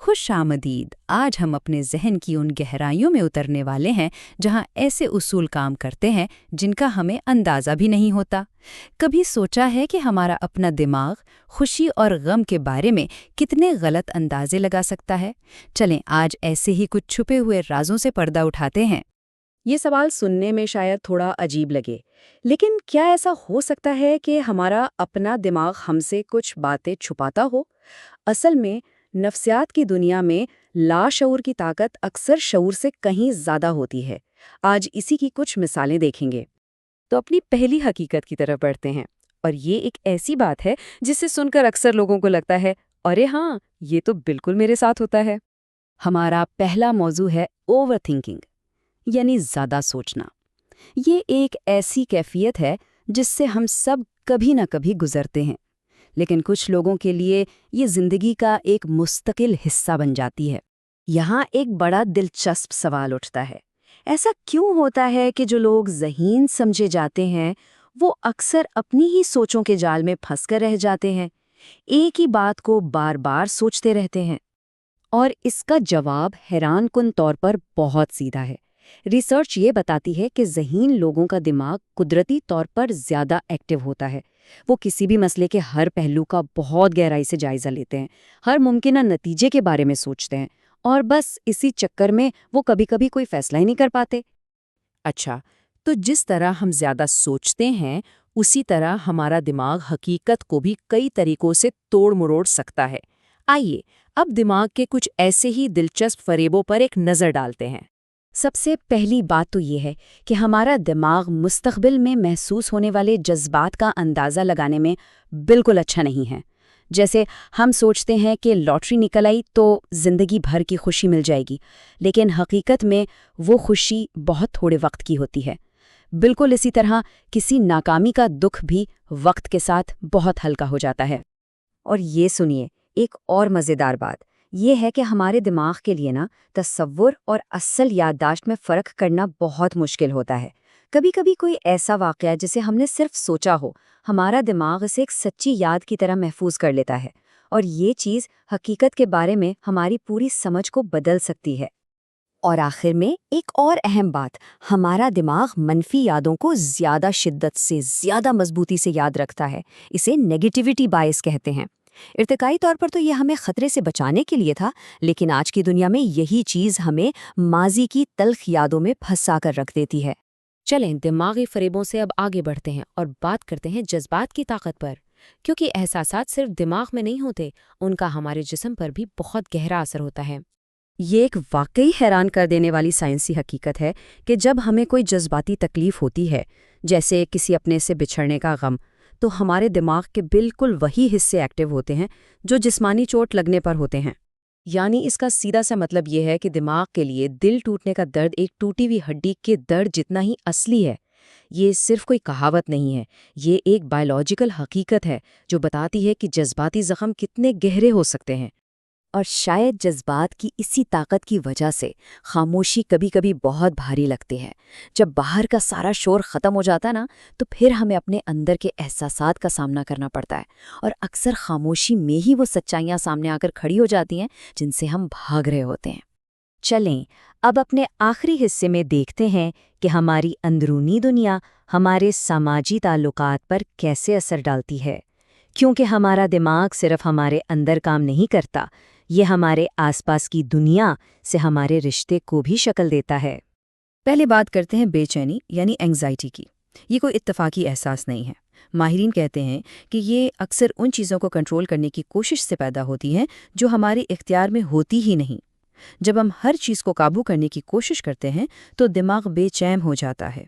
خوش آمدید۔ آج ہم اپنے ذہن کی ان گہرائیوں میں اترنے والے ہیں جہاں ایسے اصول کام کرتے ہیں جن کا ہمیں اندازہ بھی نہیں ہوتا۔ کبھی سوچا ہے کہ ہمارا اپنا دماغ خوشی اور غم کے بارے میں کتنے غلط اندازے لگا سکتا ہے؟ چلیں آج ایسے ہی کچھ چھپے ہوئے رازوں سے پردہ اٹھاتے ہیں۔ یہ سوال سننے میں شاید تھوڑا عجیب لگے، لیکن کیا ایسا ہو سکتا ہے کہ ہمارا اپنا دماغ ہم سے کچھ باتیں چھپاتا ہو؟ اصل میں نفسیات کی دنیا میں لاشعور کی طاقت اکثر شعور سے کہیں زیادہ ہوتی ہے۔ آج اسی کی کچھ مثالیں دیکھیں گے۔ تو اپنی پہلی حقیقت کی طرف بڑھتے ہیں، اور یہ ایک ایسی بات ہے جسے سن کر اکثر لوگوں کو لگتا ہے ارے ہاں، یہ تو بالکل میرے ساتھ ہوتا ہے۔ ہمارا پہلا موضوع ہے اوور تھنکنگ، یعنی زیادہ سوچنا۔ یہ ایک ایسی کیفیت ہے جس سے ہم سب کبھی نہ کبھی گزرتے ہیں، لیکن کچھ لوگوں کے لیے یہ زندگی کا ایک مستقل حصہ بن جاتی ہے۔ یہاں ایک بڑا دلچسپ سوال اٹھتا ہے، ایسا کیوں ہوتا ہے کہ جو لوگ ذہین سمجھے جاتے ہیں وہ اکثر اپنی ہی سوچوں کے جال میں پھنس کر رہ جاتے ہیں، ایک ہی بات کو بار بار سوچتے رہتے ہیں؟ اور اس کا جواب حیران کن طور پر بہت سیدھا ہے۔ ریسرچ یہ بتاتی ہے کہ ذہین لوگوں کا دماغ قدرتی طور پر زیادہ ایکٹیو ہوتا ہے۔ وہ کسی بھی مسئلے کے ہر پہلو کا بہت گہرائی سے جائزہ لیتے ہیں، ہر ممکنہ نتیجے کے بارے میں سوچتے ہیں، اور بس اسی چکر میں وہ کبھی کبھی کوئی فیصلہ ہی نہیں کر پاتے۔ اچھا، تو جس طرح ہم زیادہ سوچتے ہیں اسی طرح ہمارا دماغ حقیقت کو بھی کئی طریقوں سے توڑ مروڑ سکتا ہے۔ آئیے اب دماغ کے کچھ ایسے ہی دلچسپ فریبوں پر ایک نظر ڈالتے ہیں۔ سب سے پہلی بات تو یہ ہے کہ ہمارا دماغ مستقبل میں محسوس ہونے والے جذبات کا اندازہ لگانے میں بالکل اچھا نہیں ہے۔ جیسے ہم سوچتے ہیں کہ لاٹری نکل آئی تو زندگی بھر کی خوشی مل جائے گی، لیکن حقیقت میں وہ خوشی بہت تھوڑے وقت کی ہوتی ہے۔ بالکل اسی طرح کسی ناکامی کا دکھ بھی وقت کے ساتھ بہت ہلکا ہو جاتا ہے۔ اور یہ سنیے، ایک اور مزیدار بات یہ ہے کہ ہمارے دماغ کے لیے تصور اور اصل یادداشت میں فرق کرنا بہت مشکل ہوتا ہے۔ کبھی کبھی کوئی ایسا واقعہ جسے ہم نے صرف سوچا ہو، ہمارا دماغ اسے ایک سچی یاد کی طرح محفوظ کر لیتا ہے، اور یہ چیز حقیقت کے بارے میں ہماری پوری سمجھ کو بدل سکتی ہے۔ اور آخر میں ایک اور اہم بات، ہمارا دماغ منفی یادوں کو زیادہ شدت سے زیادہ مضبوطی سے یاد رکھتا ہے۔ اسے نیگیٹیوٹی بائس کہتے ہیں۔ ارتقائی طور پر تو یہ ہمیں خطرے سے بچانے کے لیے تھا، لیکن آج کی دنیا میں یہی چیز ہمیں ماضی کی تلخ یادوں میں پھنسا کر رکھ دیتی ہے۔ چلیں دماغی فریبوں سے اب آگے بڑھتے ہیں اور بات کرتے ہیں جذبات کی طاقت پر، کیونکہ احساسات صرف دماغ میں نہیں ہوتے، ان کا ہمارے جسم پر بھی بہت گہرا اثر ہوتا ہے۔ یہ ایک واقعی حیران کر دینے والی سائنسی حقیقت ہے کہ جب ہمیں کوئی جذباتی تکلیف ہوتی ہے، جیسے کسی اپنے سے بچھڑنے کا غم، تو ہمارے دماغ کے بالکل وہی حصے ایکٹیو ہوتے ہیں جو جسمانی چوٹ لگنے پر ہوتے ہیں۔ یعنی اس کا سیدھا سا مطلب یہ ہے کہ دماغ کے لیے دل ٹوٹنے کا درد ایک ٹوٹی ہوئی ہڈی کے درد جتنا ہی اصلی ہے۔ یہ صرف کوئی کہاوت نہیں ہے، یہ ایک بائیولوجیکل حقیقت ہے جو بتاتی ہے کہ جذباتی زخم کتنے گہرے ہو سکتے ہیں۔ اور شاید جذبات کی اسی طاقت کی وجہ سے خاموشی کبھی کبھی بہت بھاری لگتی ہے۔ جب باہر کا سارا شور ختم ہو جاتا تو پھر ہمیں اپنے اندر کے احساسات کا سامنا کرنا پڑتا ہے، اور اکثر خاموشی میں ہی وہ سچائیاں سامنے آ کر کھڑی ہو جاتی ہیں جن سے ہم بھاگ رہے ہوتے ہیں۔ چلیں اب اپنے آخری حصے میں دیکھتے ہیں کہ ہماری اندرونی دنیا ہمارے سماجی تعلقات پر کیسے اثر ڈالتی ہے، کیونکہ ہمارا دماغ صرف ہمارے اندر کام نہیں کرتا، یہ ہمارے آس پاس کی دنیا سے ہمارے رشتے کو بھی شکل دیتا ہے۔ پہلے بات کرتے ہیں بے چینی یعنی اینگزائٹی کی۔ یہ کوئی اتفاقی احساس نہیں ہے۔ ماہرین کہتے ہیں کہ یہ اکثر ان چیزوں کو کنٹرول کرنے کی کوشش سے پیدا ہوتی ہیں جو ہمارے اختیار میں ہوتی ہی نہیں۔ جب ہم ہر چیز کو قابو کرنے کی کوشش کرتے ہیں تو دماغ بے چین ہو جاتا ہے۔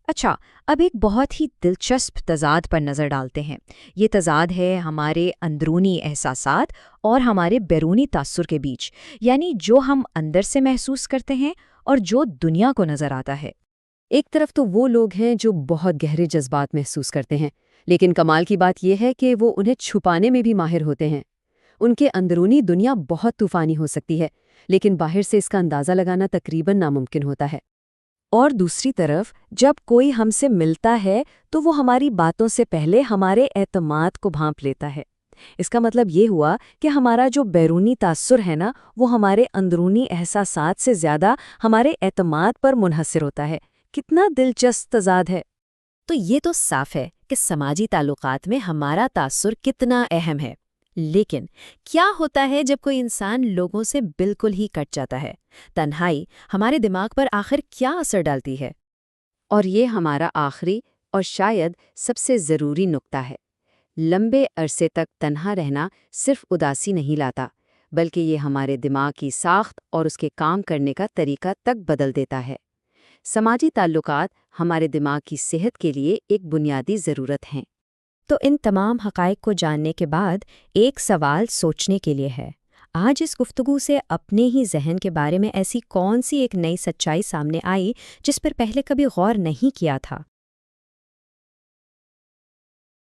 اچھا، اب ایک بہت ہی دلچسپ تضاد پر نظر ڈالتے ہیں۔ یہ تضاد ہے ہمارے اندرونی احساسات اور ہمارے بیرونی تاثر کے بیچ، یعنی جو ہم اندر سے محسوس کرتے ہیں اور جو دنیا کو نظر آتا ہے۔ ایک طرف تو وہ لوگ ہیں جو بہت گہرے جذبات محسوس کرتے ہیں، لیکن کمال کی بات یہ ہے کہ وہ انہیں چھپانے میں بھی ماہر ہوتے ہیں۔ ان کے اندرونی دنیا بہت طوفانی ہو سکتی ہے، لیکن باہر سے اس کا اندازہ لگانا تقریباً ناممکن ہوتا ہے۔ اور دوسری طرف جب کوئی ہم سے ملتا ہے تو وہ ہماری باتوں سے پہلے ہمارے اعتماد کو بھانپ لیتا ہے۔ اس کا مطلب یہ ہوا کہ ہمارا جو بیرونی تاثر ہے نا، وہ ہمارے اندرونی احساسات سے زیادہ ہمارے اعتماد پر منحصر ہوتا ہے۔ کتنا دلچسپ تضاد ہے۔ تو یہ تو صاف ہے کہ سماجی تعلقات میں ہمارا تاثر کتنا اہم ہے۔ لیکن کیا ہوتا ہے جب کوئی انسان لوگوں سے بالکل ہی کٹ جاتا ہے؟ تنہائی ہمارے دماغ پر آخر کیا اثر ڈالتی ہے؟ اور یہ ہمارا آخری اور شاید سب سے ضروری نقطہ ہے۔ لمبے عرصے تک تنہا رہنا صرف اداسی نہیں لاتا، بلکہ یہ ہمارے دماغ کی ساخت اور اس کے کام کرنے کا طریقہ تک بدل دیتا ہے۔ سماجی تعلقات ہمارے دماغ کی صحت کے لیے ایک بنیادی ضرورت ہیں۔ تو ان تمام حقائق کو جاننے کے بعد ایک سوال سوچنے کے لیے ہے۔ آج اس گفتگو سے اپنے ہی ذہن کے بارے میں ایسی کون سی ایک نئی سچائی سامنے آئی جس پر پہلے کبھی غور نہیں کیا تھا؟